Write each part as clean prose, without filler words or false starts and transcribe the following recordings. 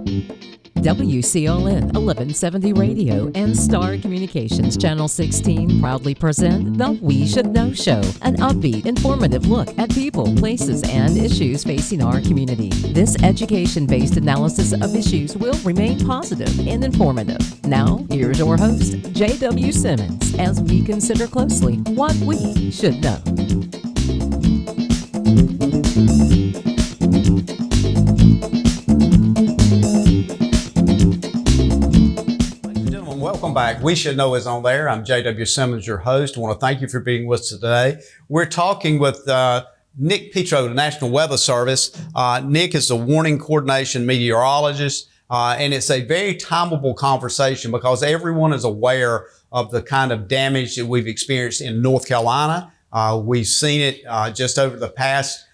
WCLN 1170 Radio and Star Communications Channel 16 proudly present the We Should Know Show, an upbeat, informative look at people, places, and issues facing our community. This education-based analysis of issues will remain positive and informative. Now, here's your host, J.W. Simmons, as we consider closely what we should know. Welcome back. We Should Know is on there. I'm J.W. Simmons, your host. I want to thank you for being with us today. We're talking with Nick Petro, the National Weather Service. Nick is the Warning Coordination Meteorologist, and it's a very timeable conversation because everyone is aware of the kind of damage that we've experienced in North Carolina. We've seen it just over the past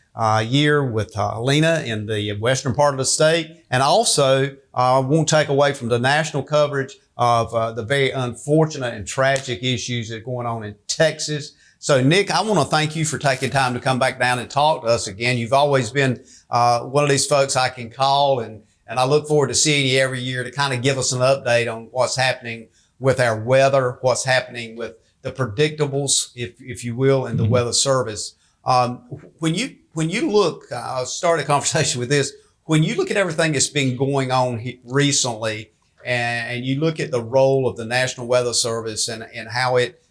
year with Helena in the western part of the state, and also won't take away from the national coverage of the very unfortunate and tragic issues that are going on in Texas. So, Nick, I want to thank you for taking time to come back down and talk to us again. You've always been one of these folks I can call, and I look forward to seeing you every year to kind of give us an update on what's happening with our weather, what's happening with the predictables, if you will, in the weather service. When you look, I'll start a conversation with this. When you look at everything that's been going on recently, and you look at the role of the National Weather Service and how it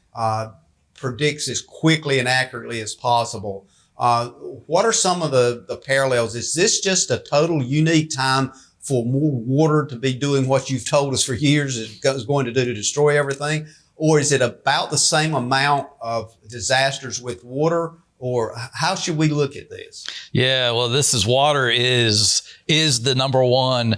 predicts as quickly and accurately as possible, what are some of the parallels? Is this just a total unique time for more water to be doing what you've told us for years it's going to do to destroy everything? Or is it about the same amount of disasters with water? Or how should we look at this? Yeah, well, water is the number one,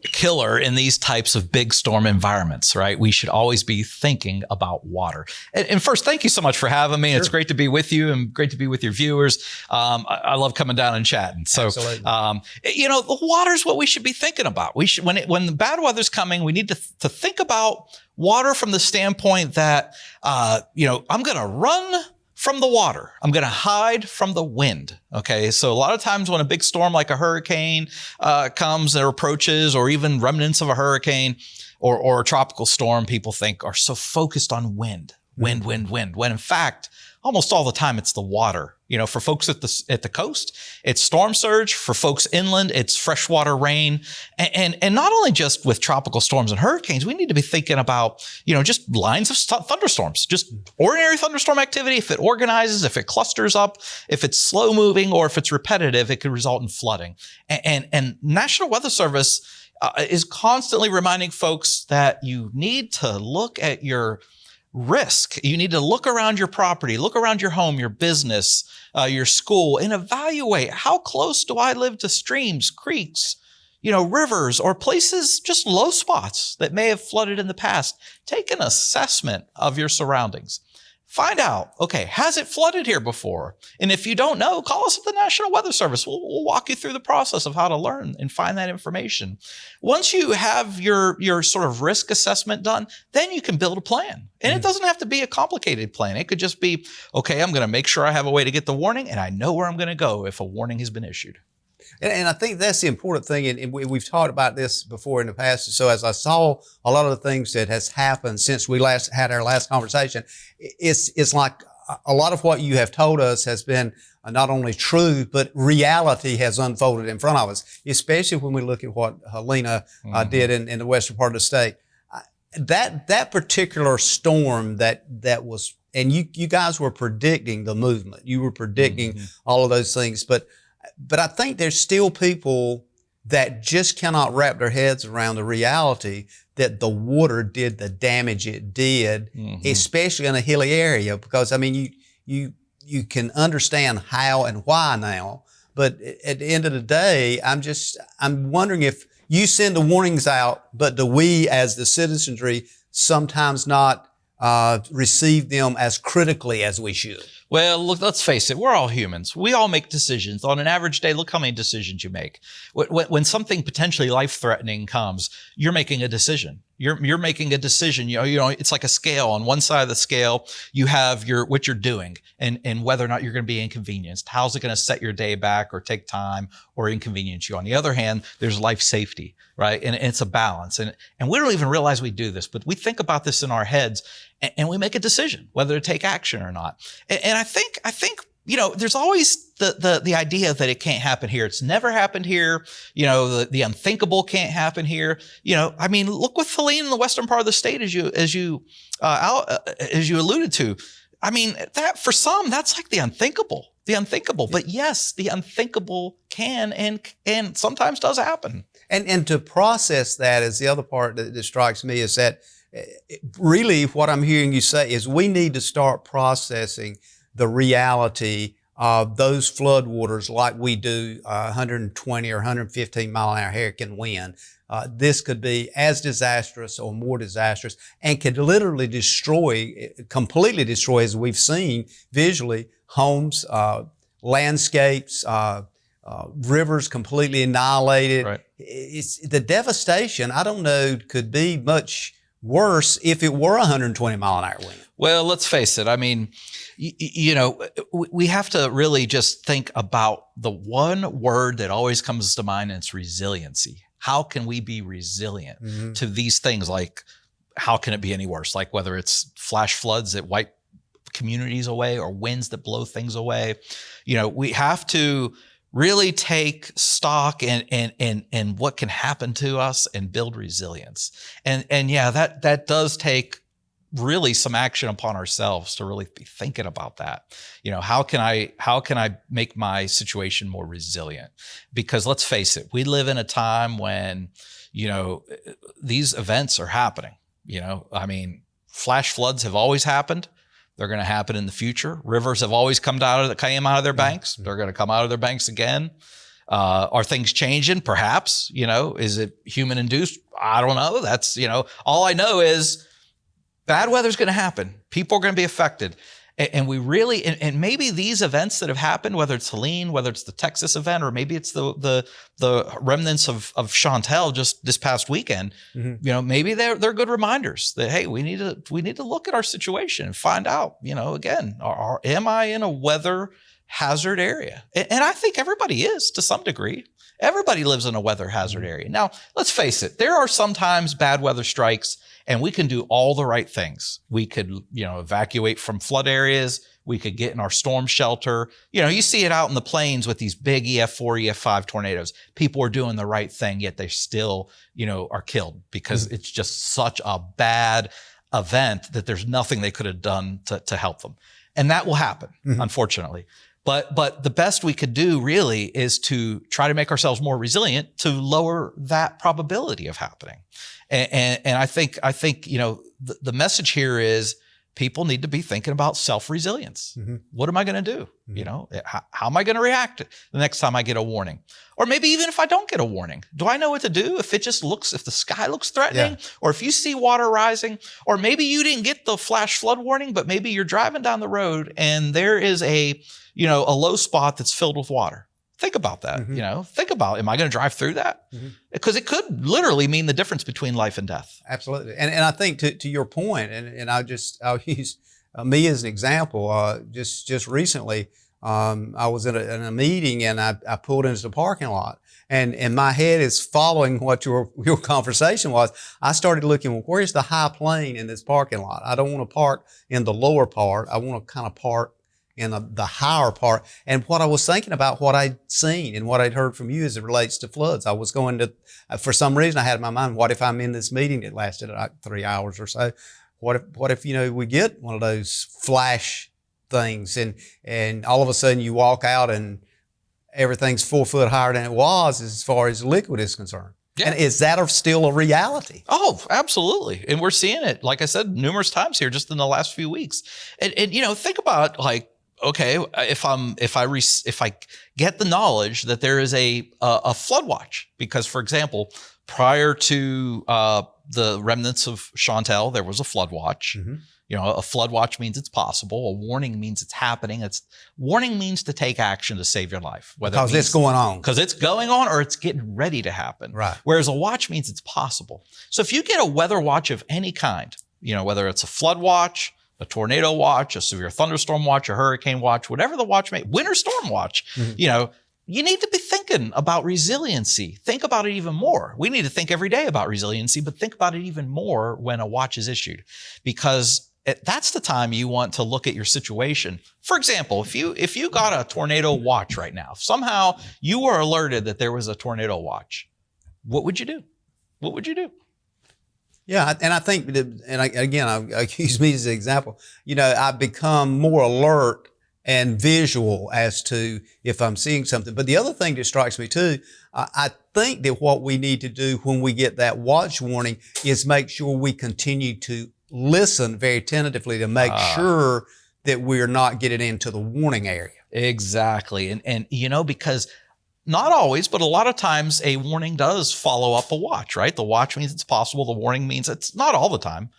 killer in these types of big storm environments, right? We should always be thinking about water. And first, thank you so much for having me. Sure. It's great to be with you and great to be with your viewers. I love coming down and chatting. So, the water is what we should be thinking about. We should, when the bad weather's coming, we need to think about water from the standpoint that, I'm going to run from the water. I'm going to hide from the wind. Okay. So a lot of times when a big storm like a hurricane comes or approaches, or even remnants of a hurricane or a tropical storm, people are so focused on wind, when in fact, almost all the time it's the water. For folks at the coast, it's storm surge. For folks inland, it's freshwater rain. And not only just with tropical storms and hurricanes, we need to be thinking about, just lines of thunderstorms, just ordinary thunderstorm activity. If it organizes, if it clusters up, if it's slow moving, or if it's repetitive, it could result in flooding. And National Weather Service is constantly reminding folks that you need to look at your risk. You need to look around your property, look around your home, your business, your school, and evaluate how close do I live to streams, creeks, rivers, or places, just low spots that may have flooded in the past. Take an assessment of your surroundings. Find out, okay, has it flooded here before? And if you don't know, call us at the National Weather Service. We'll walk you through the process of how to learn and find that information. Once you have your sort of risk assessment done, then you can build a plan. And it doesn't have to be a complicated plan. It could just be, okay, I'm going to make sure I have a way to get the warning, and I know where I'm going to go if a warning has been issued. And I think that's the important thing, and we've talked about this before in the past. So as I saw a lot of the things that has happened since we last had our last conversation, it's like a lot of what you have told us has been not only true, but reality has unfolded in front of us, especially when we look at what Helena did in the western part of the state. That particular storm that was, and you guys were predicting the movement. You were predicting all of those things, but I think there's still people that just cannot wrap their heads around the reality that the water did the damage it did, especially in a hilly area. Because you can understand how and why now, but at the end of the day, I'm wondering if you send the warnings out, but do we as the citizenry sometimes not receive them as critically as we should? Well, look, let's face it. We're all humans. We all make decisions. On an average day, look how many decisions you make. When something potentially life-threatening comes, you're making a decision. You're making a decision. It's like a scale. On one side of the scale, you have what you're doing and whether or not you're going to be inconvenienced. How's it going to set your day back or take time or inconvenience you? On the other hand, there's life safety, right? And it's a balance. And we don't even realize we do this, but we think about this in our heads and we make a decision whether to take action or not. And I think there's always the idea that it can't happen here. It's never happened here. The unthinkable can't happen here. Look with Helene in the western part of the state, as you alluded to. That for some, that's like the unthinkable. But yes, the unthinkable can and sometimes does happen. And to process that is the other part that strikes me, is that really what I'm hearing you say is we need to start processing the reality of those floodwaters like we do 120 or 115 mile an hour hurricane wind. This could be as disastrous or more disastrous and could literally completely destroy, as we've seen visually, homes, landscapes, rivers completely annihilated. Right. It's the devastation, I don't know, could be much worse if it were 120 mile an hour wind. Well, let's face it. We have to really just think about the one word that always comes to mind, and it's resiliency. How can we be resilient to these things? Like, how can it be any worse? Like whether it's flash floods that wipe communities away or winds that blow things away. We have to really take stock and what can happen to us and build resilience. And yeah, that does take really some action upon ourselves to really be thinking about that. How can I make my situation more resilient? Because let's face it, we live in a time when, these events are happening. Flash floods have always happened. They're going to happen in the future. Rivers have always came out of their banks. They're going to come out of their banks again. Are things changing? Perhaps. Is it human induced? I don't know. That's, all I know is bad weather's going to happen. People are going to be affected. And we really, and maybe these events that have happened, whether it's Helene, whether it's the Texas event, or maybe it's the remnants of Chantel just this past weekend, maybe they're good reminders that, hey, we need to look at our situation and find out, again, am I in a weather hazard area? And I think everybody is to some degree. Everybody lives in a weather hazard area. Now, let's face it, there are sometimes bad weather strikes and we can do all the right things. We could, evacuate from flood areas. We could get in our storm shelter. You see it out in the plains with these big EF4, EF5 tornadoes. People are doing the right thing, yet they still, are killed because it's just such a bad event that there's nothing they could have done to help them. And that will happen, unfortunately. But the best we could do really is to try to make ourselves more resilient to lower that probability of happening. And I think the message here is people need to be thinking about self-resilience. What am I going to do? How am I going to react the next time I get a warning? Or maybe even if I don't get a warning, do I know what to do? If the sky looks threatening, or if you see water rising, or maybe you didn't get the flash flood warning, but maybe you're driving down the road and there is a low spot that's filled with water. Think about that. Think about, am I going to drive through that? Because it could literally mean the difference between life and death. Absolutely. And I think to your point, and I'll use me as an example. Just recently, I was in a meeting and I pulled into the parking lot, and my head is following what your conversation was. I started looking, well, where's the high plane in this parking lot? I don't want to park in the lower part. I want to kind of park in the higher part. And what I was thinking about what I'd seen and what I'd heard from you as it relates to floods, I was going to, for some reason I had in my mind, what if I'm in this meeting that lasted like 3 hours or so? What if we get one of those flash things and all of a sudden you walk out and everything's 4 foot higher than it was as far as liquid is concerned? Yeah. And is that still a reality? Oh, absolutely. And we're seeing it, like I said, numerous times here just in the last few weeks. And think about like, okay, if I get the knowledge that there is a flood watch, because for example, prior to the remnants of Chantel, there was a flood watch. You know, a flood watch means it's possible. A warning means it's happening. Warning means to take action to save your life. Because it's going on. Because it's going on or it's getting ready to happen. Right. Whereas a watch means it's possible. So if you get a weather watch of any kind, you know, whether it's a flood watch, a tornado watch, a severe thunderstorm watch, a hurricane watch, whatever the watch may, winter storm watch, you know, you need to be thinking about resiliency. Think about it even more. We need to think every day about resiliency, but think about it even more when a watch is issued, because that's the time you want to look at your situation. For example, if you got a tornado watch right now, if somehow you were alerted that there was a tornado watch, what would you do? What would you do? Yeah, and I think, I'll use me as an example. You know, I've become more alert and visual as to if I'm seeing something. But the other thing that strikes me too, I think that what we need to do when we get that watch warning is make sure we continue to listen very tentatively to make sure that we're not getting into the warning area. Exactly. And you know, because not always, but a lot of times a warning does follow up a watch, right? The watch means it's possible. The warning means it's not all the time.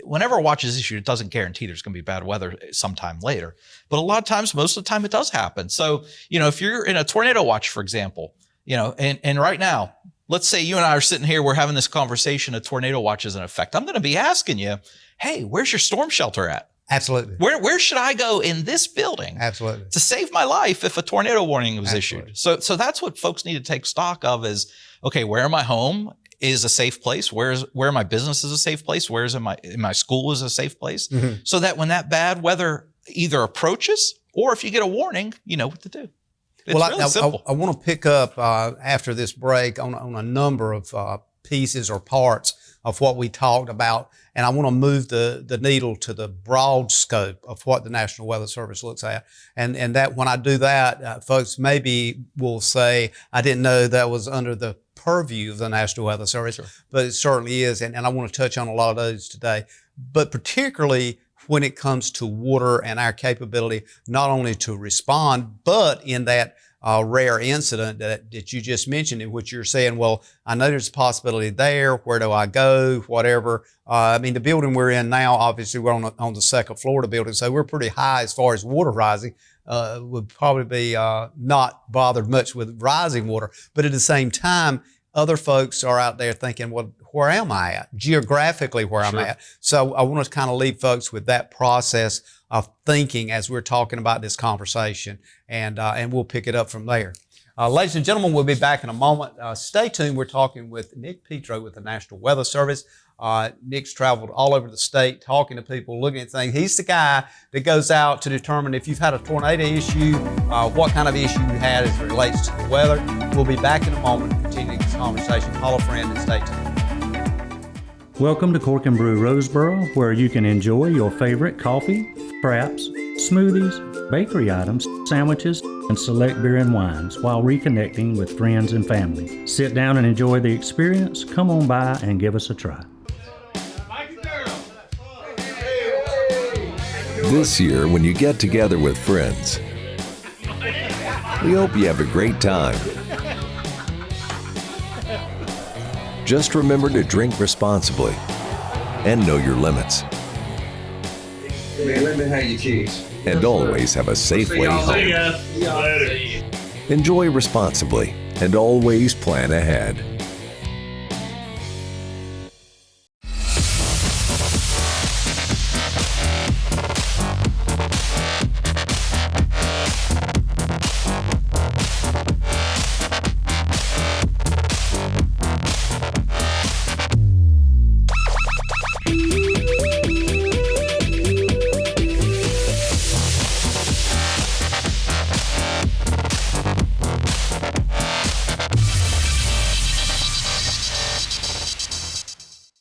Whenever a watch is issued, it doesn't guarantee there's going to be bad weather sometime later. But a lot of times, most of the time it does happen. So, you know, if you're in a tornado watch, for example, you know, and right now, let's say you and I are sitting here, we're having this conversation, a tornado watch is in effect. I'm going to be asking you, hey, where's your storm shelter at? Absolutely. Where should I go in this building? Absolutely. To save my life if a tornado warning was issued? So that's what folks need to take stock of is, okay, where my home is a safe place? Where my business is a safe place? Where's my school is a safe place? Mm-hmm. So that when that bad weather either approaches or if you get a warning, you know what to do. It's really simple. I want to pick up after this break on a number of pieces or parts of what we talked about. And I want to move the needle to the broad scope of what the National Weather Service looks at. And that when I do that, folks maybe will say, I didn't know that was under the purview of the National Weather Service, sure. But it certainly is. And I want to touch on a lot of those today, but particularly when it comes to water and our capability, not only to respond, but in that rare incident that you just mentioned, in which you're saying, well, I know there's a possibility there. Where do I go? Whatever. I mean, the building we're in now, obviously we're on the second floor of the building, so we're pretty high as far as water rising. Would probably be not bothered much with rising water. But at the same time, other folks are out there thinking, well, where am I at? Geographically, where I'm at. So I want to kind of leave folks with that process of thinking as we're talking about this conversation, and we'll pick it up from there. Ladies and gentlemen, we'll be back in a moment. Stay tuned. We're talking with Nick Petro with the National Weather Service. Nick's traveled all over the state talking to people, looking at things. He's the guy that goes out to determine if you've had a tornado issue, what kind of issue you had as it relates to the weather. We'll be back in a moment continuing this conversation. Call a friend and stay tuned. Welcome to Cork and Brew Roseboro, where you can enjoy your favorite coffee, fraps, smoothies, bakery items, sandwiches, and select beer and wines while reconnecting with friends and family. Sit down and enjoy the experience. Come on by and give us a try. This year, when you get together with friends, we hope you have a great time. Just remember to drink responsibly and know your limits. Man, let me have your keys. And always have a safe way home. See ya. Later. Enjoy responsibly and always plan ahead.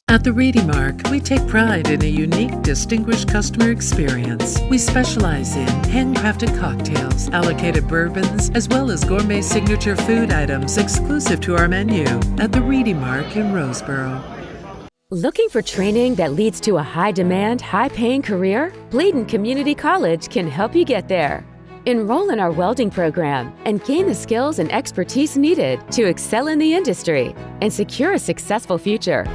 At the Reedy Mark, we take pride in a unique, distinguished customer experience. We specialize in handcrafted cocktails, allocated bourbons, as well as gourmet signature food items exclusive to our menu at the Reedy Mark in Roseboro. Looking for training that leads to a high-demand, high-paying career? Bladen Community College can help you get there. Enroll in our welding program and gain the skills and expertise needed to excel in the industry and secure a successful future.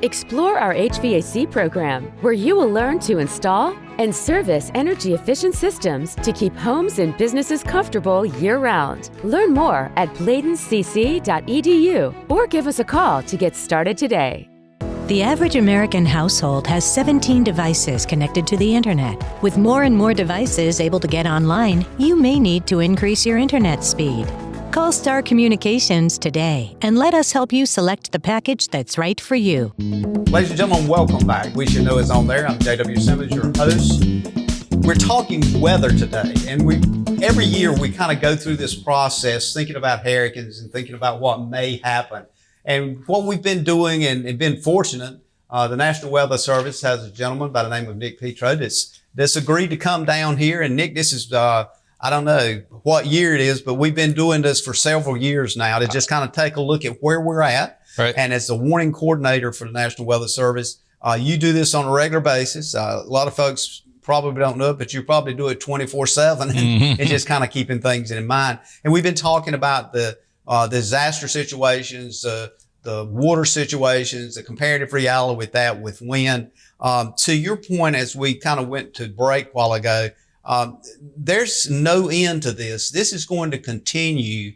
Explore our HVAC program, where you will learn to install and service energy-efficient systems to keep homes and businesses comfortable year-round. Learn more at bladencc.edu or give us a call to get started today. The average American household has 17 devices connected to the internet. With more and more devices able to get online, you may need to increase your internet speed. Call Star Communications today and let us help you select the package that's right for you. Ladies and gentlemen, welcome back. We Should Know is on there. I'm J.W. Simmons, your host. We're talking weather today, and every year we kind of go through this process thinking about hurricanes and thinking about what may happen. And what we've been doing and been fortunate, the National Weather Service has a gentleman by the name of Nick Petro that's agreed to come down here. And Nick, this is, I don't know what year it is, but we've been doing this for several years now to just kind of take a look at where we're at. Right. And as the warning coordinator for the National Weather Service, you do this on a regular basis. A lot of folks probably don't know it, but you probably do it 24/7 and just kind of keeping things in mind. And we've been talking about the disaster situations, the water situations, the comparative reality with that, with wind. To your point, as we kind of went to break a while ago, there's no end to this. This is going to continue.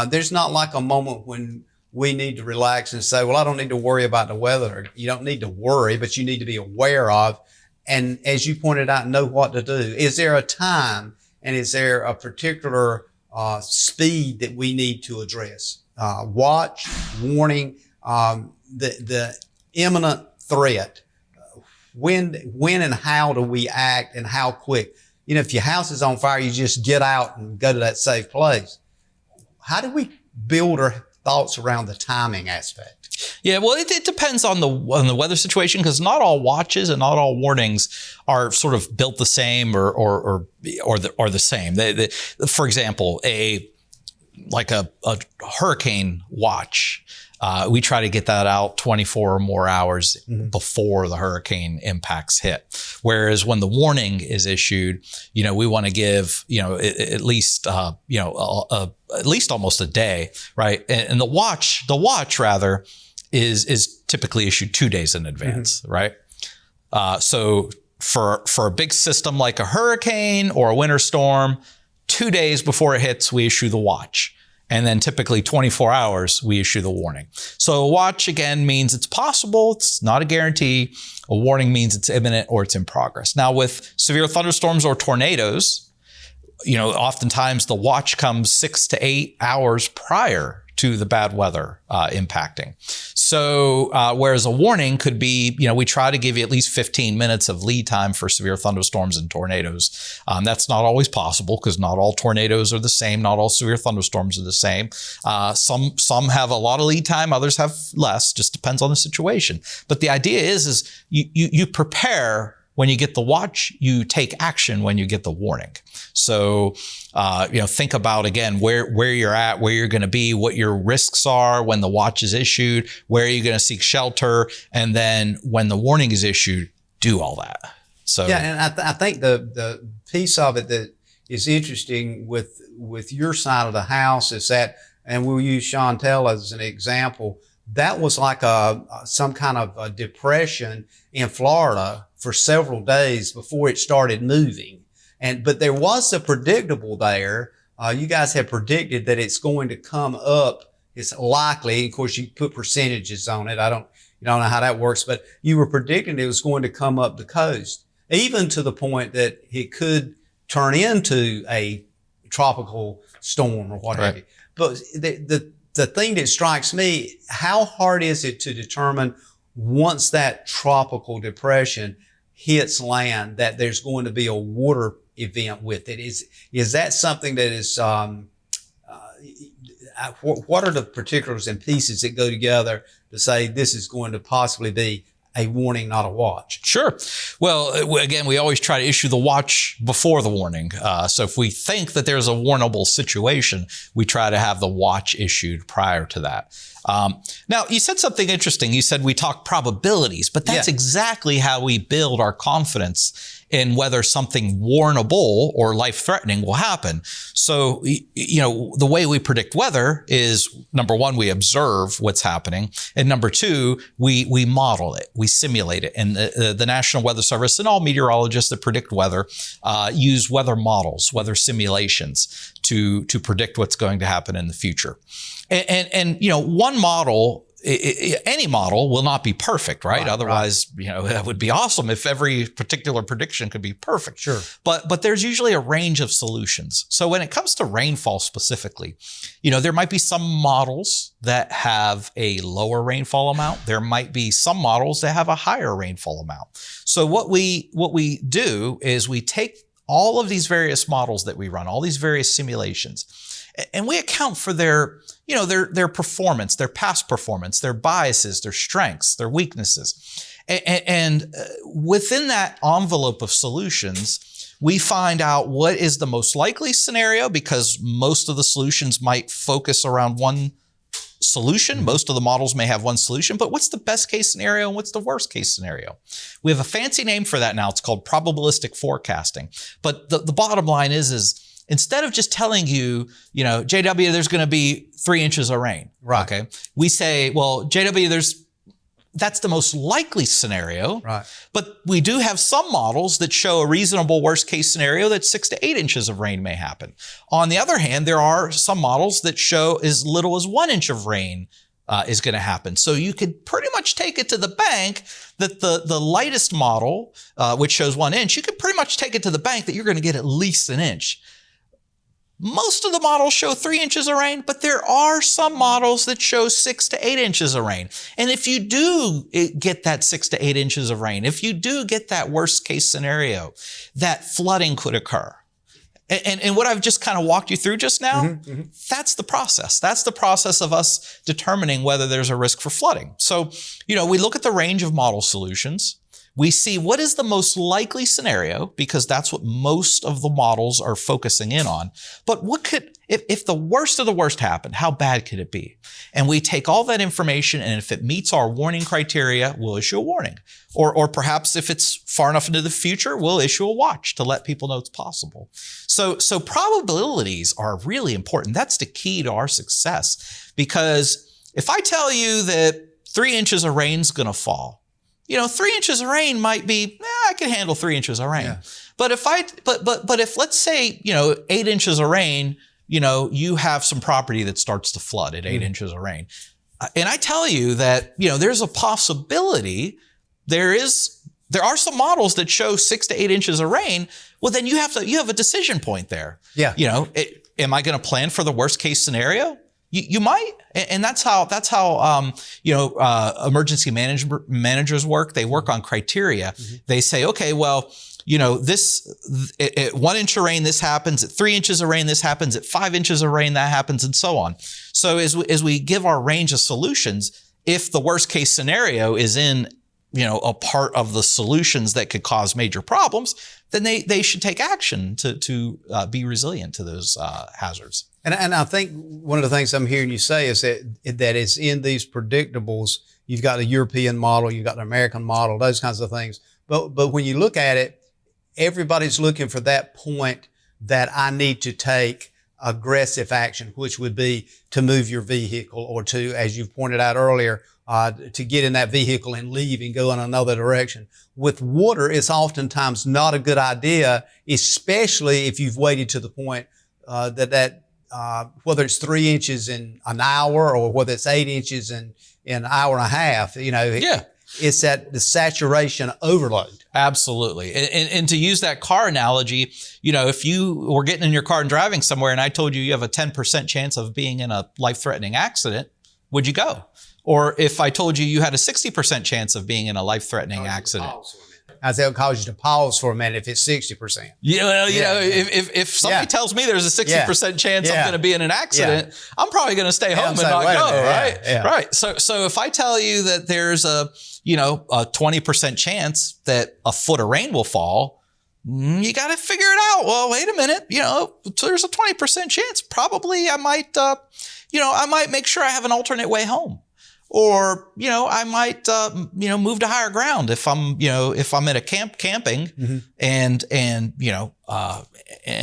There's not like a moment when we need to relax and say, well, I don't need to worry about the weather. You don't need to worry, but you need to be aware of. And as you pointed out, know what to do. Is there a time and is there a particular speed that we need to address? Watch, warning, the imminent threat. When and how do we act and how quick? You know, if your house is on fire, you just get out and go to that safe place. How do we build our thoughts around the timing aspect? Yeah, well, it depends on the weather situation, because not all watches and not all warnings are sort of built the same or the same. For example, a hurricane watch. We try to get that out 24 or more hours before the hurricane impacts hit. Whereas when the warning is issued, we want to give, at least almost a day, right? And the watch rather is typically issued 2 days in advance, right? So for a big system like a hurricane or a winter storm, 2 days before it hits, we issue the watch. And then typically 24 hours, we issue the warning. So a watch, again, means it's possible. It's not a guarantee. A warning means it's imminent or it's in progress. Now, with severe thunderstorms or tornadoes, oftentimes the watch comes 6 to 8 hours prior to the bad weather impacting. So whereas a warning could be, we try to give you at least 15 minutes of lead time for severe thunderstorms and tornadoes. That's not always possible because not all tornadoes are the same. Not all severe thunderstorms are the same. Some have a lot of lead time. Others have less. Just depends on the situation. But the idea is you prepare when you get the watch, you take action when you get the warning. So, think about, again, where you're at, where you're going to be, what your risks are when the watch is issued, where are you going to seek shelter, and then when the warning is issued, do all that. So yeah, and I think the piece of it that is interesting with your side of the house is that, and we'll use Chantel as an example, that was like some kind of a depression in Florida for several days before it started moving. But there was a predictable there. You guys have predicted that it's going to come up. It's likely, of course, you put percentages on it. You don't know how that works, but you were predicting it was going to come up the coast, even to the point that it could turn into a tropical storm or what have you. But the thing that strikes me, how hard is it to determine once that tropical depression hits land that there's going to be a water event with it? Is that something that is, what are the particulars and pieces that go together to say this is going to possibly be a warning, not a watch? Sure. Well, again, we always try to issue the watch before the warning. So if we think that there's a warnable situation, we try to have the watch issued prior to that. Now, you said something interesting. You said we talk probabilities, but that's exactly how we build our confidence in whether something warnable or life-threatening will happen. So, the way we predict weather is, number one, we observe what's happening. And number two, we model it, we simulate it. And the National Weather Service and all meteorologists that predict weather use weather models, weather simulations to predict what's going to happen in the future. And one model, any model will not be perfect, right? Otherwise, that would be awesome if every particular prediction could be perfect. Sure. But there's usually a range of solutions. So when it comes to rainfall specifically, there might be some models that have a lower rainfall amount. There might be some models that have a higher rainfall amount. So what we do is we take all of these various models that we run, all these various simulations, and we account for their performance, their past performance, their biases, their strengths, their weaknesses. And within that envelope of solutions, we find out what is the most likely scenario, because most of the solutions might focus around one solution. Most of the models may have one solution, but what's the best case scenario and what's the worst case scenario? We have a fancy name for that now. It's called probabilistic forecasting. But the bottom line is instead of just telling you, JW, there's going to be 3 inches of rain. Right. Okay. We say, well, JW, that's the most likely scenario. Right. But we do have some models that show a reasonable worst case scenario that 6 to 8 inches of rain may happen. On the other hand, there are some models that show as little as 1 inch of rain is going to happen. So you could pretty much take it to the bank that the lightest model, which shows 1 inch, you could pretty much take it to the bank that you're going to get at least an inch. Most of the models show 3 inches of rain, but there are some models that show 6 to 8 inches of rain. And if you do get that 6 to 8 inches of rain, if you do get that worst case scenario, that flooding could occur. And what I've just kind of walked you through just now, that's the process. That's the process of us determining whether there's a risk for flooding. So, we look at the range of model solutions. We see what is the most likely scenario, because that's what most of the models are focusing in on. But what could, if the worst of the worst happened, how bad could it be? And we take all that information, and if it meets our warning criteria, we'll issue a warning. Or perhaps if it's far enough into the future, we'll issue a watch to let people know it's possible. So probabilities are really important. That's the key to our success. Because if I tell you that 3 inches of rain's going to fall, 3 inches of rain might be, I can handle 3 inches of rain. Yeah. But if let's say, 8 inches of rain, you have some property that starts to flood at 8 inches of rain. And I tell you that, there's a possibility, there are some models that show 6 to 8 inches of rain. Well, then you have a decision point there. Yeah. Am I going to plan for the worst case scenario? You might, and that's how emergency managers work. They work on criteria. They say, okay, well, at 1 inch of rain, this happens. At 3 inches of rain, this happens. At 5 inches of rain, that happens, and so on. So as we give our range of solutions, if the worst case scenario is in a part of the solutions that could cause major problems, then they should take action to be resilient to those hazards. And I think one of the things I'm hearing you say is that it's in these predictables. You've got the European model, you've got the American model, those kinds of things. But when you look at it, everybody's looking for that point that I need to take aggressive action, which would be to move your vehicle, or to, as you've pointed out earlier, to get in that vehicle and leave and go in another direction. With water, it's oftentimes not a good idea, especially if you've waited to the point whether it's 3 inches in an hour or whether it's 8 inches in an hour and a half, it's the saturation overload. Absolutely. And to use that car analogy, if you were getting in your car and driving somewhere and I told you have a 10% chance of being in a life-threatening accident, would you go? Or if I told you had a 60% chance of being in a life-threatening accident. I say it'll cause you to pause for a minute if it's 60%. If somebody tells me there's a 60% chance I'm going to be in an accident, I'm probably going to stay home and not go, right? Yeah. Right. So if I tell you that there's a 20% chance that a foot of rain will fall, you got to figure it out. Well, wait a minute. There's a 20% chance. Probably I might make sure I have an alternate way home. or, I might, move to higher ground if I'm at a camping and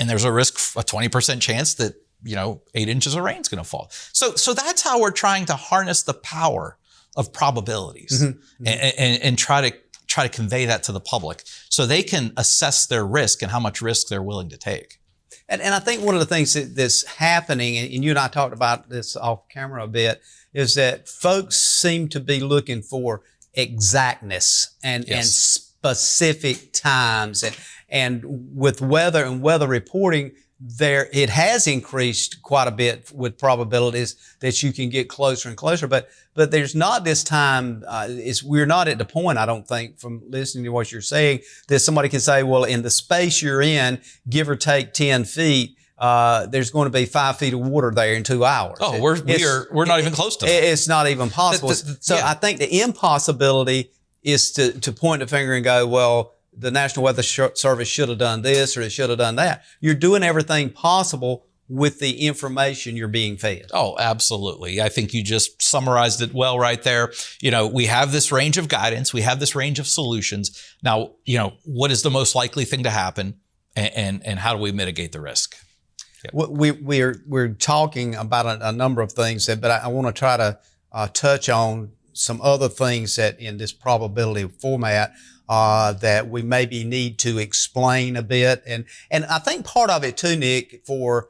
there's a risk, a 20% chance that, 8 inches of rain is going to fall. So that's how we're trying to harness the power of probabilities and try to convey that to the public so they can assess their risk and how much risk they're willing to take. And I think one of the things that's happening, and you and I talked about this off camera a bit, is that folks seem to be looking for exactness and specific times. And with weather and weather reporting, it has increased quite a bit with probabilities that you can get closer and closer. But there's not this time, we're not at the point, I don't think, from listening to what you're saying, that somebody can say, well, in the space you're in, give or take 10 feet, there's going to be 5 feet of water there in 2 hours. Oh, we're not even close to that. It's not even possible. I think the impossibility is to point the finger and go, well, the National Weather Service should have done this or it should have done that. You're doing everything possible with the information you're being fed. Oh, absolutely. I think you just summarized it well right there. We have this range of guidance. We have this range of solutions. Now, what is the most likely thing to happen and how do we mitigate the risk? Yep. We're talking about a number of things, but I want to try to touch on some other things that in this probability format that we maybe need to explain a bit. And I think part of it too, Nick, for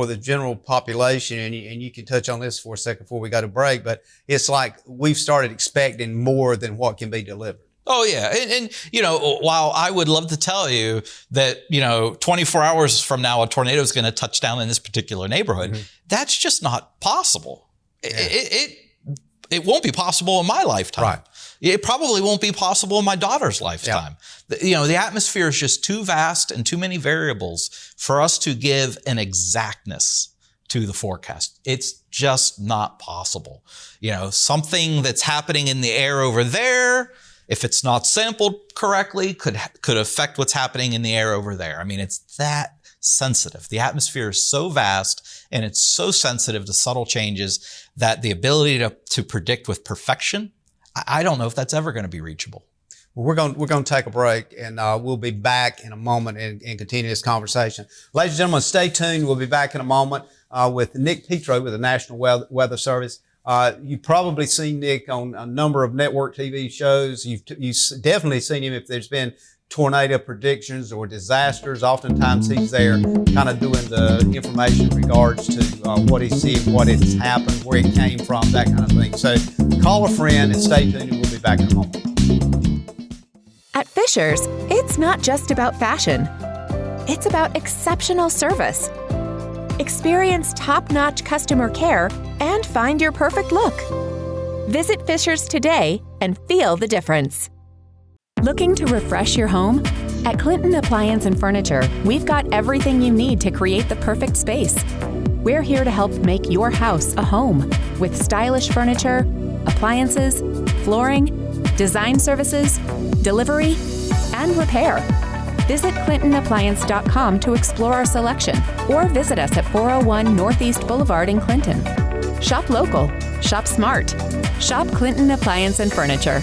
the general population, and you can touch on this for a second before we go to break, but it's like we've started expecting more than what can be delivered. Oh, yeah. And while I would love to tell you that, 24 hours from now, a tornado is going to touch down in this particular neighborhood, that's just not possible. Yeah. It won't be possible in my lifetime. Right. It probably won't be possible in my daughter's lifetime. Yeah. The atmosphere is just too vast and too many variables for us to give an exactness to the forecast. It's just not possible. Something that's happening in the air over there, if it's not sampled correctly, could affect what's happening in the air over there. I mean, it's that sensitive. The atmosphere is so vast and it's so sensitive to subtle changes that the ability to predict with perfection, I don't know if that's ever going to be reachable. Well, we're going to take a break, and we'll be back in a moment and continue this conversation. Ladies and gentlemen, stay tuned. We'll be back in a moment with Nick Petro with the National Weather Service. You've probably seen Nick on a number of network TV shows. You've definitely seen him if there's been tornado predictions or disasters. Oftentimes he's there kind of doing the information in regards to what he's seen, what has happened, where it came from, that kind of thing. So call a friend and stay tuned, and we'll be back in a moment. At Fisher's, it's not just about fashion. It's about exceptional service. Experience top-notch customer care and find your perfect look. Visit Fisher's today and feel the difference. Looking to refresh your home? At Clinton Appliance and Furniture, we've got everything you need to create the perfect space. We're here to help make your house a home with stylish furniture, appliances, flooring, design services, delivery, and repair. Visit ClintonAppliance.com to explore our selection or visit us at 401 Northeast Boulevard in Clinton. Shop local. Shop smart. Shop Clinton Appliance and Furniture.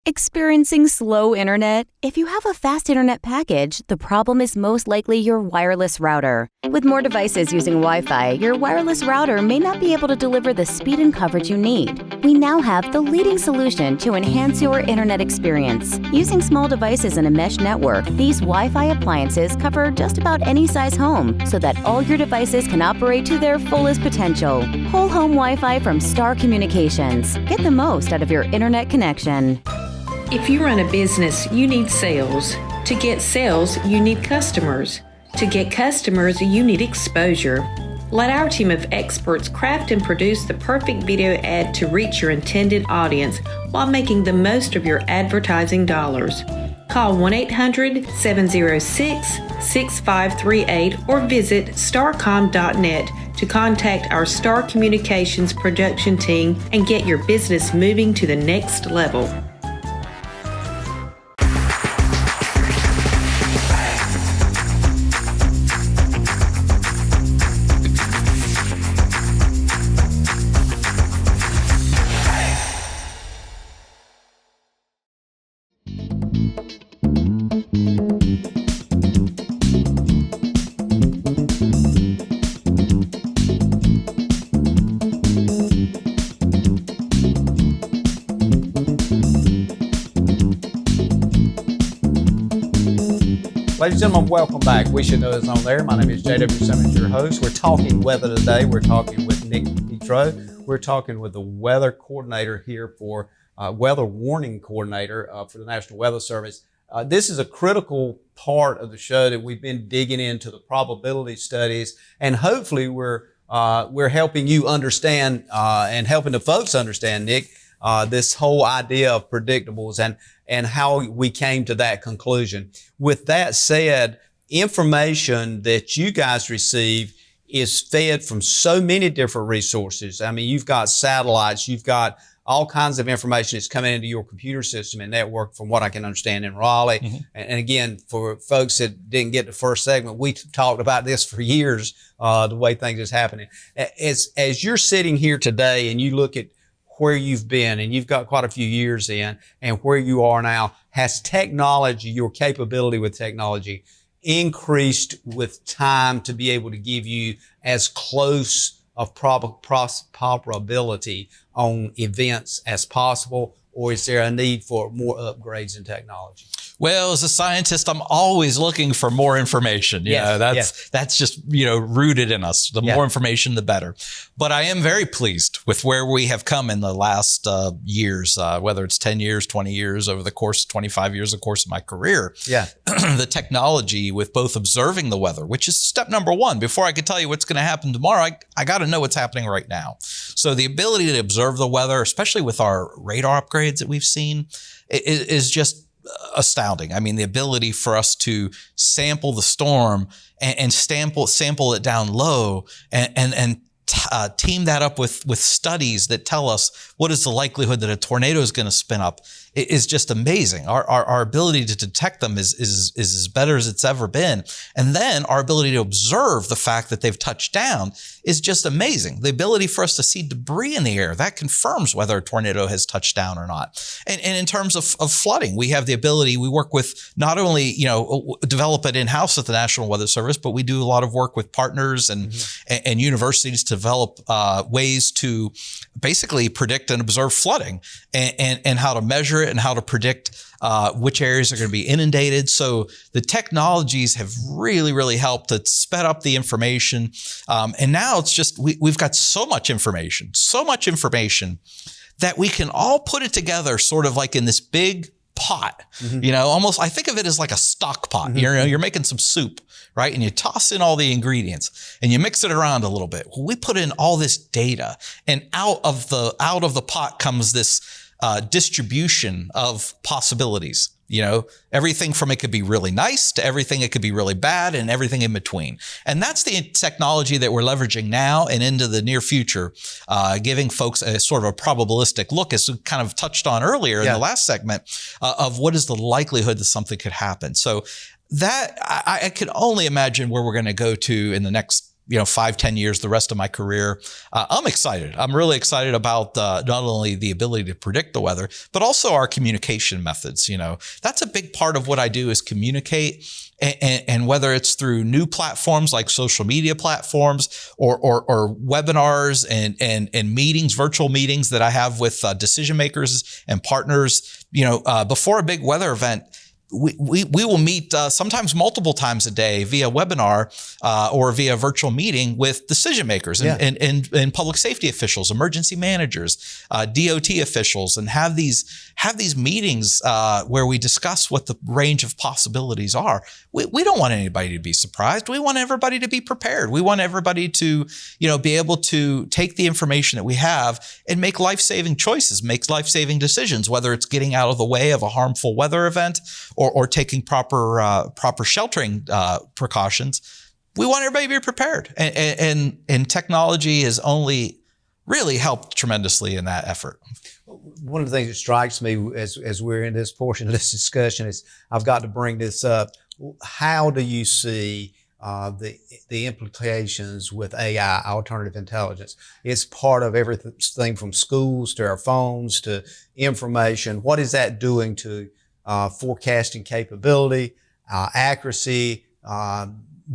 Experiencing slow internet? If you have a fast internet package, the problem is most likely your wireless router. With more devices using Wi-Fi, your wireless router may not be able to deliver the speed and coverage you need. We now have the leading solution to enhance your internet experience. Using small devices in a mesh network, these Wi-Fi appliances cover just about any size home so that all your devices can operate to their fullest potential. Whole home Wi-Fi from Star Communications. Get the most out of your internet connection. If you run a business, you need sales. To get sales, you need customers. To get customers, you need exposure. Let our team of experts craft and produce the perfect video ad to reach your intended audience while making the most of your advertising dollars. Call 1-800-706-6538 or visit starcom.net to contact our Star Communications production team and get your business moving to the next level. Ladies and gentlemen, welcome back. We Should Know Is on there. My name is J.W. Simmons, your host. We're talking weather today. We're talking with Nick Petro. We're talking with the weather coordinator here for weather warning coordinator for the National Weather Service. This is a critical part of the show that we've been digging into the probability studies, and hopefully we're helping you understand and helping the folks understand, Nick, this whole idea of predictables and how we came to that conclusion. With that said, information that you guys receive is fed from so many different resources. I mean, you've got satellites, you've got all kinds of information that's coming into your computer system and network, from what I can understand, in Raleigh. Mm-hmm. And again, for folks that didn't get the first segment, we talked about this for years, the way things is happening. As you're sitting here today and you look at where you've been, and you've got quite a few years in, and where you are now, has technology, your capability with technology, increased with time to be able to give you as close of probability on events as possible, or is there a need for more upgrades in technology? Well, as a scientist, I'm always looking for more information. That's just, rooted in us. The more information, the better. But I am very pleased with where we have come in the last years, whether it's 10 years, 20 years, over the course, 25 years, of course, of my career. Yeah. The technology with both observing the weather, which is step number one. Before I could tell you what's going to happen tomorrow, I got to know what's happening right now. So the ability to observe the weather, especially with our radar upgrades that we've seen, is just astounding. I mean, the ability for us to sample the storm and sample it down low and team that up with studies that tell us what is the likelihood that a tornado is going to spin up is just amazing. Our ability to detect them is as better as it's ever been. And then our ability to observe the fact that they've touched down is just amazing. The ability for us to see debris in the air, that confirms whether a tornado has touched down or not. And in terms of flooding, we have the ability, we work with not only, develop it in-house at the National Weather Service, but we do a lot of work with partners and universities to develop ways to basically predict and observe flooding and how to measure it and how to predict which areas are going to be inundated. So the technologies have really, really helped to sped up the information. And now it's just, we've got so much information that we can all put it together sort of like in this big pot, almost, I think of it as like a stock pot. You're making some soup, right? And you toss in all the ingredients and you mix it around a little bit. Well, we put in all this data, and out of the pot comes this distribution of possibilities. Everything from it could be really nice to everything it could be really bad and everything in between. And that's the technology that we're leveraging now and into the near future, giving folks a sort of a probabilistic look, as we kind of touched on earlier in the last segment, of what is the likelihood that something could happen. So that I could only imagine where we're going to go to in the next 5-10 years, the rest of my career. I'm excited. I'm really excited about not only the ability to predict the weather, but also our communication methods. That's a big part of what I do, is communicate. And whether it's through new platforms like social media platforms or webinars and meetings, virtual meetings that I have with decision makers and partners, before a big weather event, we will meet sometimes multiple times a day via webinar or via virtual meeting with decision makers and public safety officials, emergency managers, DOT officials, and have these meetings where we discuss what the range of possibilities are. We don't want anybody to be surprised. We want everybody to be prepared. We want everybody to be able to take the information that we have and make life-saving choices, make life-saving decisions, whether it's getting out of the way of a harmful weather event or taking proper sheltering precautions. We want everybody to be prepared, and technology has only really helped tremendously in that effort. One of the things that strikes me as we're in this portion of this discussion is, I've got to bring this up. How do you see the implications with AI, alternative intelligence? It's part of everything from schools to our phones to information. What is that doing to forecasting capability, accuracy,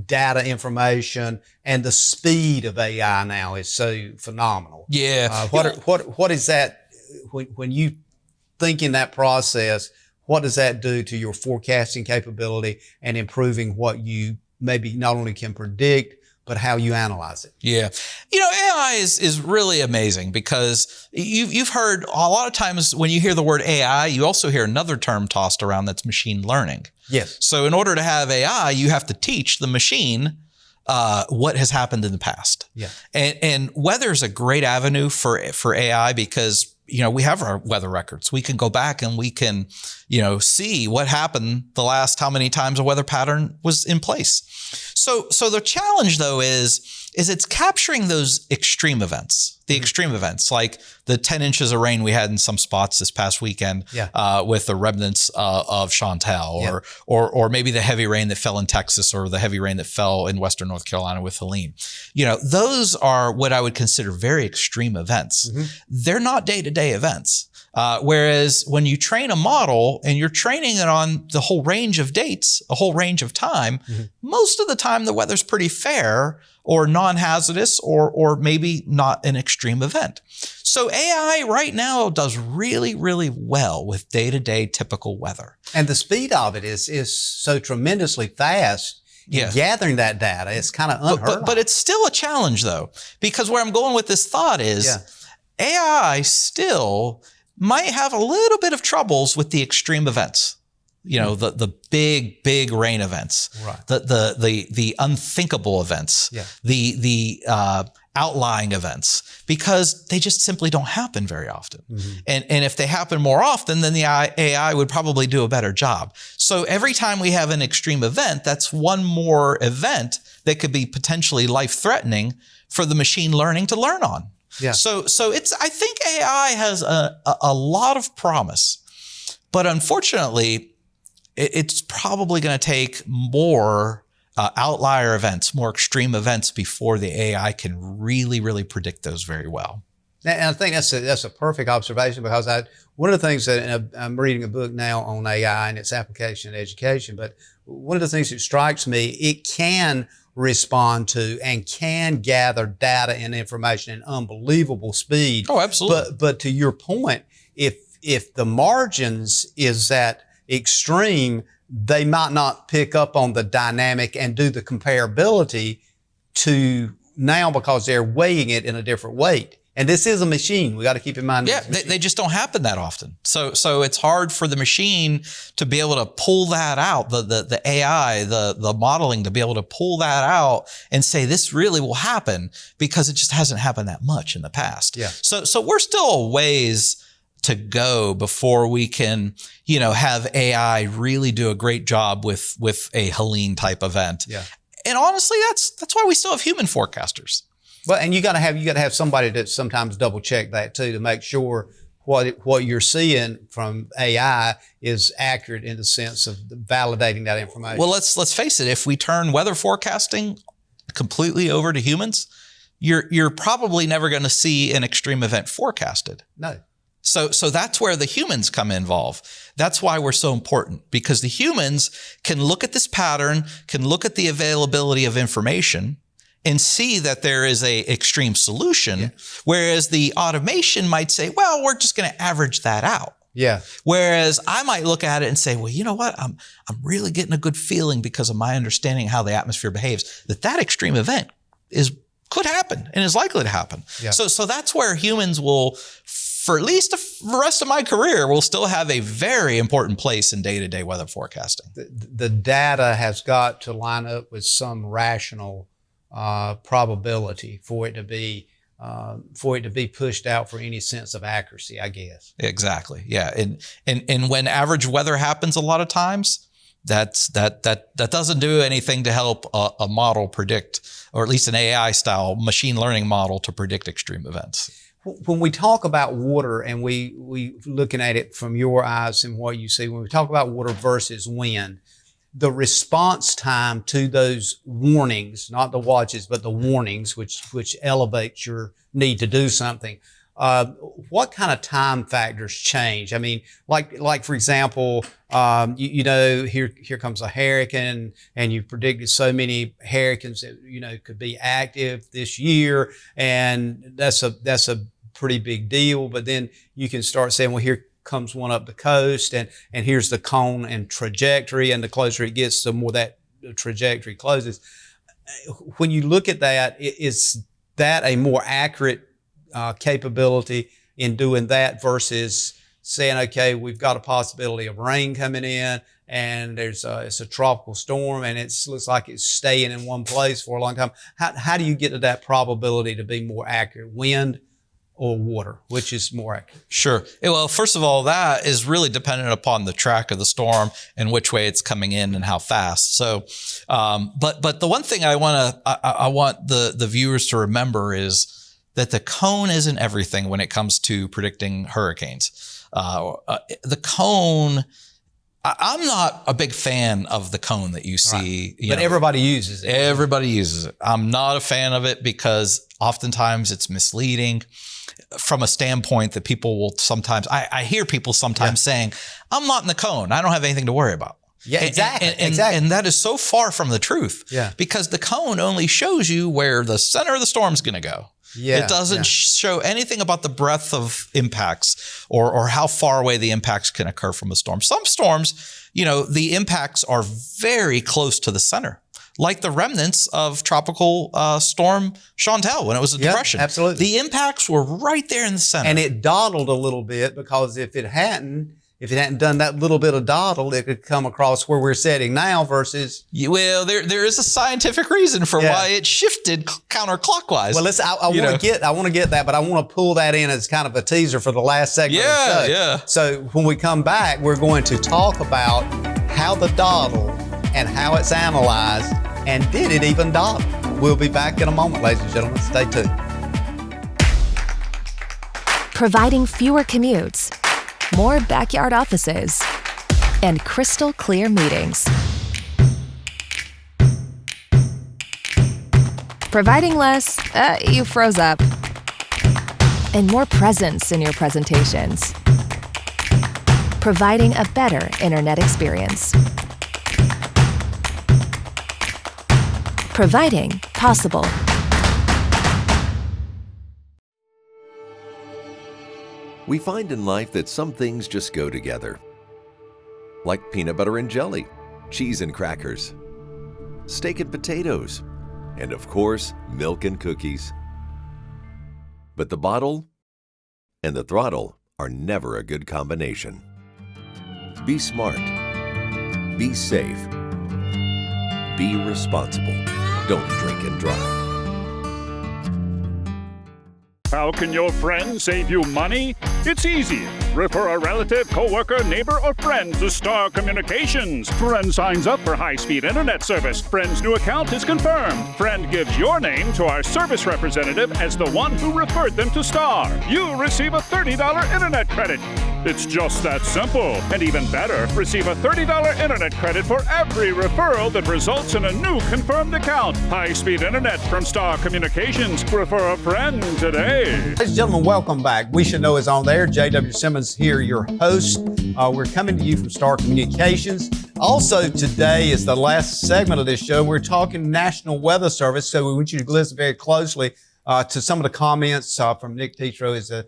data information, and the speed of AI now is so phenomenal. Yeah. What is that when you think in that process? what does that do to your forecasting capability and improving what you maybe not only can predict, but how you analyze it? Yeah. AI is really amazing because you've heard a lot of times when you hear the word AI, you also hear another term tossed around that's machine learning. Yes. So in order to have AI, you have to teach the machine what has happened in the past. Yeah. And weather is a great avenue for AI because we have our weather records. We can go back and we can, see what happened the last how many times a weather pattern was in place. So the challenge though is it's capturing those extreme events, the extreme events, like the 10 inches of rain we had in some spots this past weekend with the remnants of Chantal, or maybe the heavy rain that fell in Texas or the heavy rain that fell in Western North Carolina with Helene. Those are what I would consider very extreme events. They're not day-to-day events. Whereas when you train a model and you're training it on the whole range of dates, a whole range of time, most of the time the weather's pretty fair or non-hazardous or maybe not an extreme event. So AI right now does really, really well with day-to-day typical weather. And the speed of it is so tremendously fast. Yeah. Gathering that data is kind of unheard of. But it's still a challenge though, because where I'm going with this thought is AI still might have a little bit of troubles with the extreme events. The big rain events, right? The unthinkable events, the outlying events, because they just simply don't happen very often. And if they happen more often, then the AI would probably do a better job. So every time we have an extreme event, that's one more event that could be potentially life-threatening for the machine learning to learn on. Yeah. So I think AI has a lot of promise, but unfortunately, it's probably going to take more outlier events, more extreme events before the AI can really, really predict those very well. And I think that's a perfect observation, because one of the things that I'm reading a book now on AI and its application in education, but one of the things that strikes me, it can respond to and can gather data and information at unbelievable speed. Oh, absolutely. But to your point, if the margins is that extreme, they might not pick up on the dynamic and do the comparability to now, because they're weighing it in a different weight. And this is a machine. We got to keep in mind. Yeah, they just don't happen that often. So it's hard for the machine to be able to pull that out, the AI, the modeling to be able to pull that out and say this really will happen, because it just hasn't happened that much in the past. Yeah. So we're still a ways to go before we can, have AI really do a great job with a Helene type event. Yeah. And honestly, that's why we still have human forecasters. Well, and you got to have somebody that sometimes double check that too, to make sure what you're seeing from AI is accurate in the sense of validating that information. Well, let's face it. If we turn weather forecasting completely over to humans, you're probably never going to see an extreme event forecasted. No. So that's where the humans come involved. That's why we're so important, because the humans can look at this pattern, can look at the availability of information, and see that there is a extreme solution, whereas the automation might say, well, we're just going to average that out. Yeah. Whereas I might look at it and say, well, you know what? I'm really getting a good feeling, because of my understanding how the atmosphere behaves, that extreme event could happen and is likely to happen. Yeah. So that's where humans will, for at least the rest of my career, will still have a very important place in day-to-day weather forecasting. The data has got to line up with some rational probability for it to be pushed out for any sense of accuracy, I guess. Exactly. Yeah. And when average weather happens a lot of times, that doesn't do anything to help a model predict, or at least an AI style machine learning model to predict extreme events. When we talk about water, and we looking at it from your eyes and what you see, when we talk about water versus wind, the response time to those warnings, not the watches, but the warnings, which elevates your need to do something. What kind of time factors change? I mean, like for example, here comes a hurricane, and you've predicted so many hurricanes that, could be active this year. And that's a pretty big deal. But then you can start saying, well, comes one up the coast, and here's the cone and trajectory, and the closer it gets, the more that trajectory closes. When you look at that, is that a more accurate capability in doing that versus saying, okay, we've got a possibility of rain coming in, and it's a tropical storm, and it looks like it's staying in one place for a long time. How do you get to that probability to be more accurate? Wind or water, which is more accurate? Sure. Well, first of all, that is really dependent upon the track of the storm and which way it's coming in and how fast. So, but the one thing I want the viewers to remember is that the cone isn't everything when it comes to predicting hurricanes. The cone, I'm not a big fan of the cone that you see. Right. But everybody uses it. Everybody uses it. I'm not a fan of it because oftentimes it's misleading from a standpoint that people will sometimes, I hear people sometimes saying, I'm not in the cone. I don't have anything to worry about. Yeah, exactly. And that is so far from the truth. Yeah. Because the cone only shows you where the center of the storm is going to go. Yeah, it doesn't show anything about the breadth of impacts or how far away the impacts can occur from a storm. Some storms, the impacts are very close to the center, like the remnants of tropical storm Chantal when it was a depression. Absolutely. The impacts were right there in the center. And it dawdled a little bit because if it hadn't done that little bit of dawdle, it could come across where we're sitting now versus... Well, there is a scientific reason for why it shifted counterclockwise. Well, listen, I want to get that, but I want to pull that in as kind of a teaser for the last segment of the show. Yeah. So when we come back, we're going to talk about how the dawdle and how it's analyzed, and did it even dawdle? We'll be back in a moment, ladies and gentlemen. Stay tuned. Providing fewer commutes, more backyard offices, and crystal clear meetings. Providing less, you froze up, and more presence in your presentations. Providing a better internet experience. Providing possible. We find in life that some things just go together. Like peanut butter and jelly, cheese and crackers, steak and potatoes, and of course, milk and cookies. But the bottle and the throttle are never a good combination. Be smart. Be safe. Be responsible. Don't drink and drive. How can your friend save you money? It's easy. Refer a relative, coworker, neighbor, or friend to Star Communications. Friend signs up for high-speed internet service. Friend's new account is confirmed. Friend gives your name to our service representative as the one who referred them to Star. You receive a $30 internet credit. It's just that simple. And even better, receive a $30 internet credit for every referral that results in a new confirmed account. High-speed internet from Star Communications. Refer a friend today. Ladies and gentlemen, welcome back. We Should Know is on there. J.W. Simmons here, your host. We're coming to you from Star Communications. Also, today is the last segment of this show. We're talking National Weather Service, so we want you to listen very closely to some of the comments from Nick Petro, is a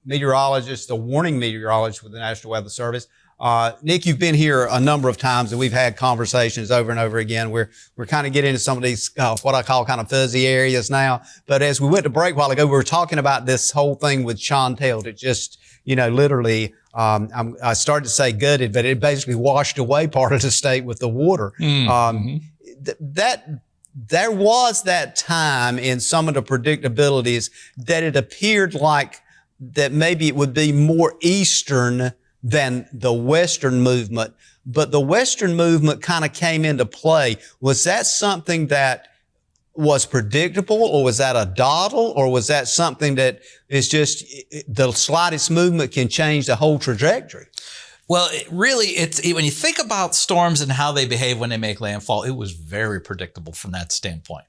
meteorologist, a warning meteorologist with the National Weather Service. Nick, you've been here a number of times, and we've had conversations over and over again. We're kind of getting into some of these, what I call kind of fuzzy areas now. But as we went to break a while ago, we were talking about this whole thing with Chantal that just, literally, I started to say gutted, but it basically washed away part of the state with the water. There was that time in some of the predictabilities that it appeared like that maybe it would be more eastern than the Western movement, but the Western movement kind of came into play. Was that something that was predictable, or was that a dawdle, or was that something that is just the slightest movement can change the whole trajectory? Well, it's when you think about storms and how they behave when they make landfall, it was very predictable from that standpoint.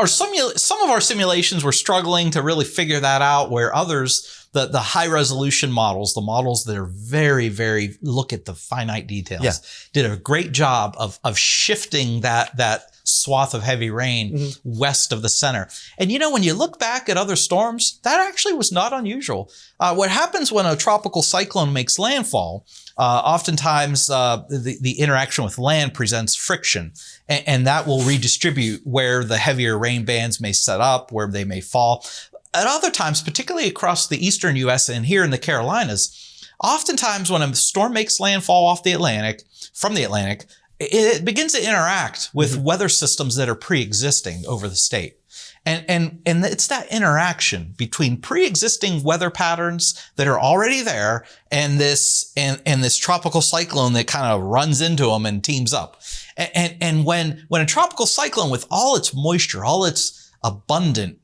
some of our simulations were struggling to really figure that out, where others, the high resolution models, the models that are very, very look at the finite details, did a great job of shifting that swath of heavy rain west of the center. And when you look back at other storms, that actually was not unusual. What happens when a tropical cyclone makes landfall, oftentimes the interaction with land presents friction, and that will redistribute where the heavier rain bands may set up, where they may fall. At other times, particularly across the eastern U.S. and here in the Carolinas, oftentimes when a storm makes landfall from the Atlantic, it begins to interact with weather systems that are pre-existing over the state. And it's that interaction between pre-existing weather patterns that are already there and this tropical cyclone that kind of runs into them and teams up. And when a tropical cyclone, with all its moisture, all its abundant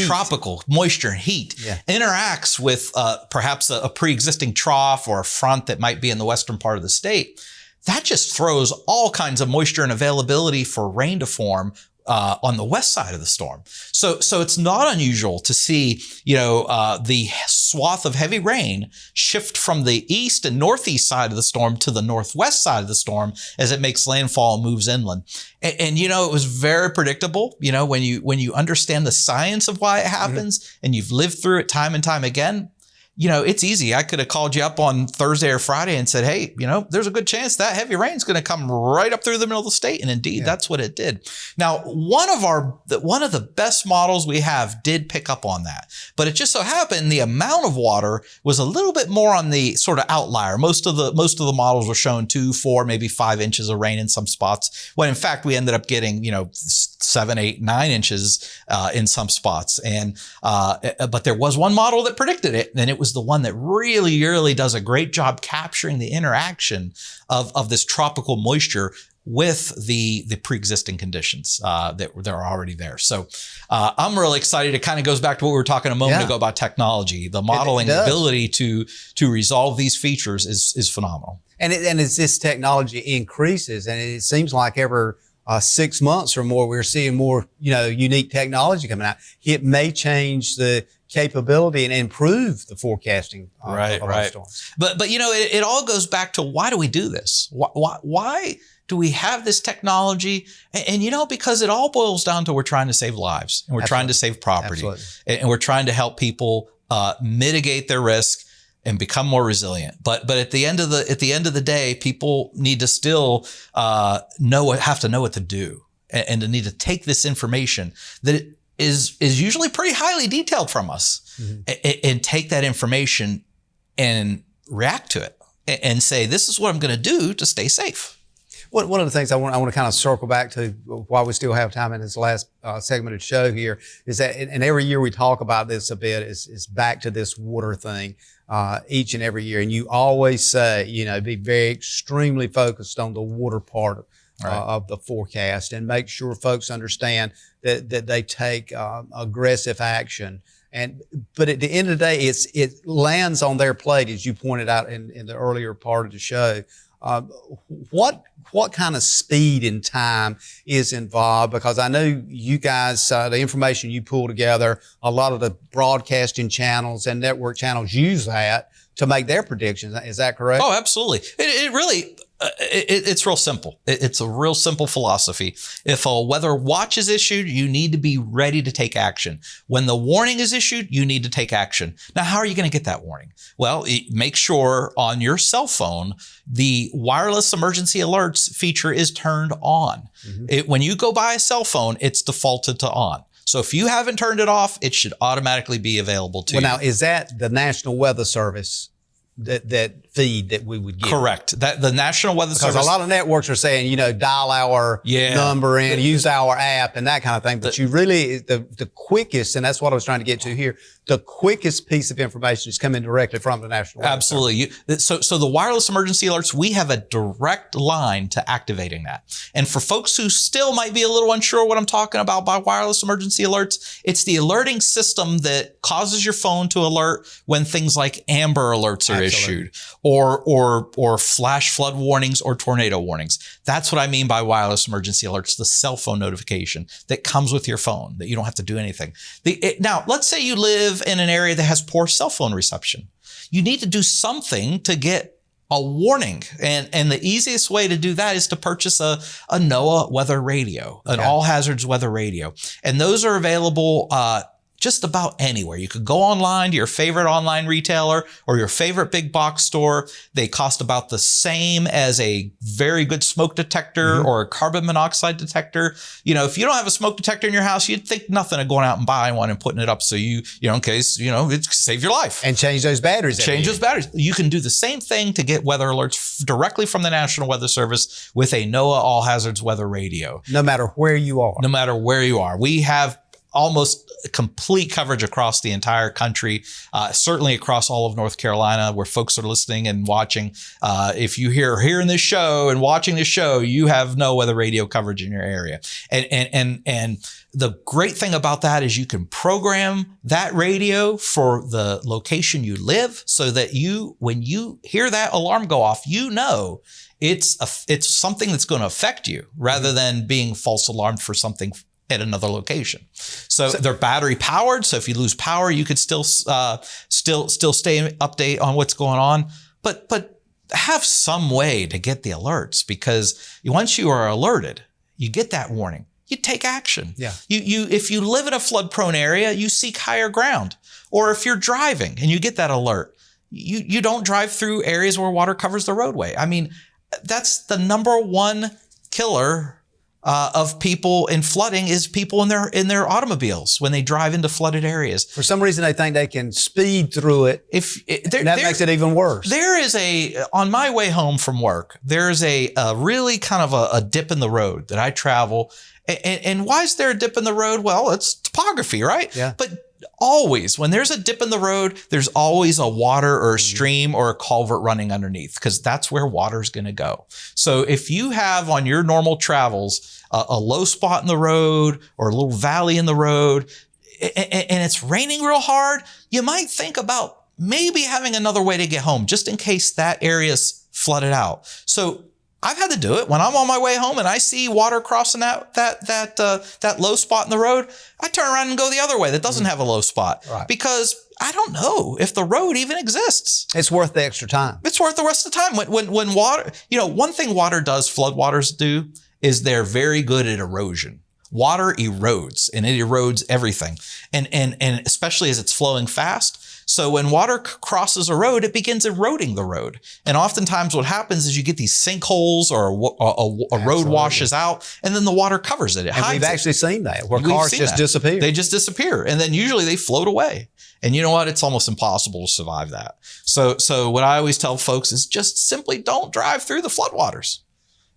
tropical moisture and heat, interacts with perhaps a pre-existing trough or a front that might be in the western part of the state, that just throws all kinds of moisture and availability for rain to form on the west side of the storm. So it's not unusual to see, the swath of heavy rain shift from the east and northeast side of the storm to the northwest side of the storm as it makes landfall and moves inland. And it was very predictable. When you understand the science of why it happens and you've lived through it time and time again, it's easy. I could have called you up on Thursday or Friday and said, hey, there's a good chance that heavy rain is going to come right up through the middle of the state. And indeed, that's what it did. Now, one of the best models we have did pick up on that, but it just so happened the amount of water was a little bit more on the sort of outlier. Most of the models were showing 2, 4, maybe 5 inches of rain in some spots, when in fact we ended up getting 7, 8, 9 inches in some spots. And but there was one model that predicted it, and it was the one that really, really does a great job capturing the interaction of this tropical moisture with the pre-existing conditions that are already there. So I'm really excited. It kind of goes back to what we were talking a moment ago about technology. The modeling ability to resolve these features is phenomenal. And as this technology increases, and it seems like every 6 months or more, we're seeing more, unique technology coming out. It may change the capability and improve the forecasting of our storms. But it all goes back to, why do we do this? Why do we have this technology? And because it all boils down to, we're trying to save lives, and we're trying to save property, and we're trying to help people mitigate their risk and become more resilient. But at the end of the day, people need to still have to know what to do, and to need to take this information that is usually pretty highly detailed from us, and take that information and react to it and say, this is what I'm going to do to stay safe. One of the things I want to kind of circle back to, while we still have time in this last segment of the show here, is that, and every year we talk about this a bit, is back to this water thing each and every year. And you always say, be very extremely focused on the water part of the forecast, and make sure folks understand that they take aggressive action. But at the end of the day, it lands on their plate, as you pointed out in the earlier part of the show. What kind of speed and time is involved? Because I know you guys, the information you pull together, a lot of the broadcasting channels and network channels use that to make their predictions. Is that correct? Oh, absolutely. It really, it's real simple. It's a real simple philosophy. If a weather watch is issued, you need to be ready to take action. When the warning is issued, you need to take action. Now, how are you going to get that warning? Well, make sure on your cell phone, the wireless emergency alerts feature is turned on. When you go buy a cell phone, it's defaulted to on. So if you haven't turned it off, it should automatically be available to you. Well, now, is that the National Weather Service that feed that we would get? Correct. That the National Weather Service. Because a lot of networks are saying, dial our number in, use our app and that kind of thing. But you really, the quickest, and that's what I was trying to get to here, the quickest piece of information is coming directly from the National Weather Absolutely. So the wireless emergency alerts, we have a direct line to activating that. And for folks who still might be a little unsure what I'm talking about by wireless emergency alerts, it's the alerting system that causes your phone to alert when things like amber alerts are Absolutely. issued, or flash flood warnings or tornado warnings. That's what I mean by wireless emergency alerts, the cell phone notification that comes with your phone, that you don't have to do anything. Now, let's say you live in an area that has poor cell phone reception. You need to do something to get a warning. And the easiest way to do that is to purchase a NOAA weather radio, an all hazards weather radio. And those are available just about anywhere. You could go online to your favorite online retailer or your favorite big box store. They cost about the same as a very good smoke detector or a carbon monoxide detector. You know, if you don't have a smoke detector in your house, you'd think nothing of going out and buying one and putting it up so you know, in case, you know, it save your life. And change those batteries. Change those batteries. You can do the same thing to get weather alerts directly from the National Weather Service with a NOAA all hazards weather radio. No matter where you are. No matter where you are. We have almost complete coverage across the entire country, certainly across all of North Carolina where folks are listening and watching. If you hearing this show and watching this show, you have no weather radio coverage in your area. And the great thing about that is you can program that radio for the location you live so that when you hear that alarm go off, you know it's something that's going to affect you rather than being false alarmed for something at another location. So they're battery powered. So if you lose power, you could still stay update on what's going on, but have some way to get the alerts, because once you are alerted, you get that warning, you take action. Yeah. If you live in a flood prone area, you seek higher ground. Or if you're driving and you get that alert, you don't drive through areas where water covers the roadway. I mean, that's the number one killer of people in flooding is people in their automobiles when they drive into flooded areas. For some reason, they think they can speed through it. That makes it even worse. There is on my way home from work, there's a really kind of a dip in the road that I travel. And why is there a dip in the road? Well, it's topography, right? Yeah. But always, when there's a dip in the road, there's always a water or a stream or a culvert running underneath, because that's where water is going to go. So if you have on your normal travels a low spot in the road or a little valley in the road, and it's raining real hard, you might think about maybe having another way to get home just in case that area's flooded out. So I've had to do it when I'm on my way home and I see water crossing that low spot in the road. I turn around and go the other way that doesn't have a low spot, because I don't know if the road even exists. It's worth the extra time. It's worth the rest of the time. When water, one thing water does, floodwaters do, is they're very good at erosion. Water erodes, and it erodes everything. And especially as it's flowing fast. So when water crosses a road, it begins eroding the road. And oftentimes what happens is you get these sinkholes or a road washes out, and then the water covers it. And we've actually seen that, where cars just disappear. They just disappear. And then usually they float away. And you know what? It's almost impossible to survive that. So what I always tell folks is just simply don't drive through the floodwaters.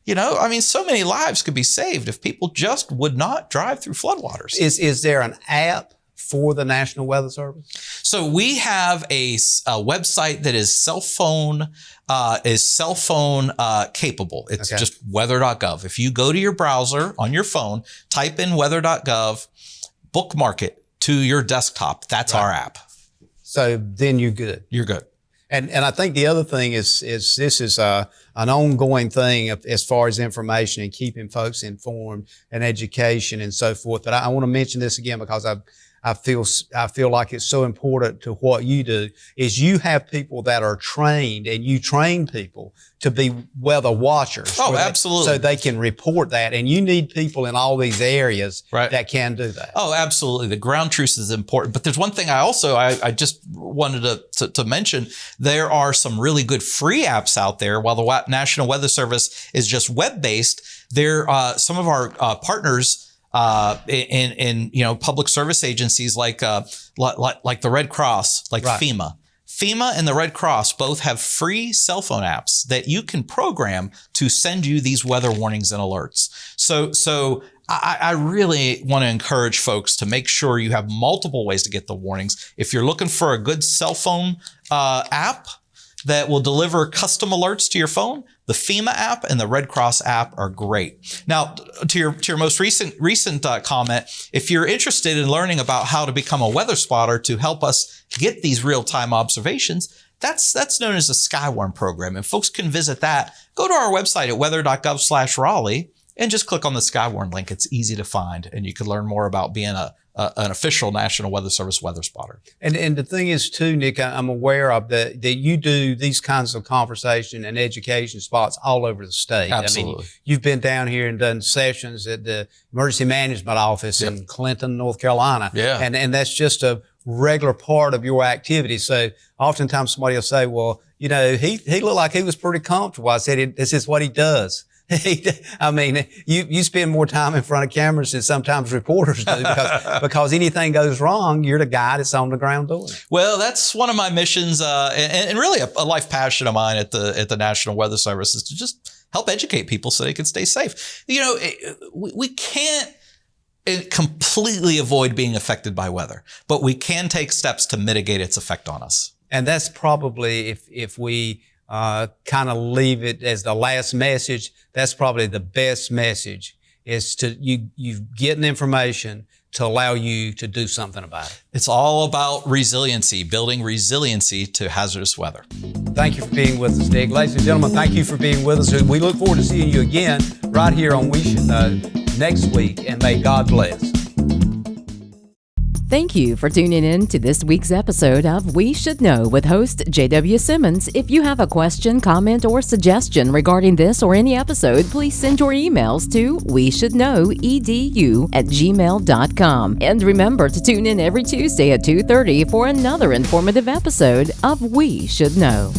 So many lives could be saved if people just would not drive through floodwaters. Is there an app for the National Weather Service? So we have a website that is cell phone capable. It's just weather.gov. If you go to your browser on your phone, type in weather.gov, bookmark it to your desktop. That's our app. So then you're good. You're good. And I think the other thing is this is an ongoing thing as far as information and keeping folks informed and education and so forth. But I want to mention this again because I feel like it's so important to what you do is you have people that are trained, and you train people to be weather watchers. Oh, absolutely. So they can report that. And you need people in all these areas that can do that. Oh, absolutely. The ground truth is important. But there's one thing I just wanted to mention. There are some really good free apps out there. While the National Weather Service is just web-based, there some of our partners in public service agencies like the Red Cross, like FEMA. FEMA and the Red Cross both have free cell phone apps that you can program to send you these weather warnings and alerts. So I really want to encourage folks to make sure you have multiple ways to get the warnings. If you're looking for a good cell phone app that will deliver custom alerts to your phone, the FEMA app and the Red Cross app are great. Now, to your most recent comment, if you're interested in learning about how to become a weather spotter to help us get these real-time observations, That's known as the Skywarn program. And folks can visit that. Go to our website at weather.gov/Raleigh and just click on the Skywarn link. It's easy to find, and you can learn more about being an official National Weather Service weather spotter. And the thing is too, Nick, I'm aware of that you do these kinds of conversation and education spots all over the state. Absolutely. I mean, you've been down here and done sessions at the Emergency Management Office in Clinton, North Carolina. Yeah. And that's just a regular part of your activity. So oftentimes somebody will say, well, he looked like he was pretty comfortable. I said, this is what he does. I mean, you spend more time in front of cameras than sometimes reporters do because anything goes wrong, you're the guy that's on the ground doing it. Well, that's one of my missions, and really a life passion of mine at the National Weather Service is to just help educate people so they can stay safe. We can't completely avoid being affected by weather, but we can take steps to mitigate its effect on us. And that's probably, if we kind of leave it as the last message, that's probably the best message, is to you getting information to allow you to do something about it. It's all about resiliency, building resiliency to hazardous weather. Thank you for being with us, Nick. Ladies and gentlemen, thank you for being with us. We look forward to seeing you again right here on We Should Know next week, and may God bless. Thank you for tuning in to this week's episode of We Should Know with host J.W. Simmons. If you have a question, comment, or suggestion regarding this or any episode, please send your emails to weshouldknowedu@gmail.com. And remember to tune in every Tuesday at 2:30 for another informative episode of We Should Know.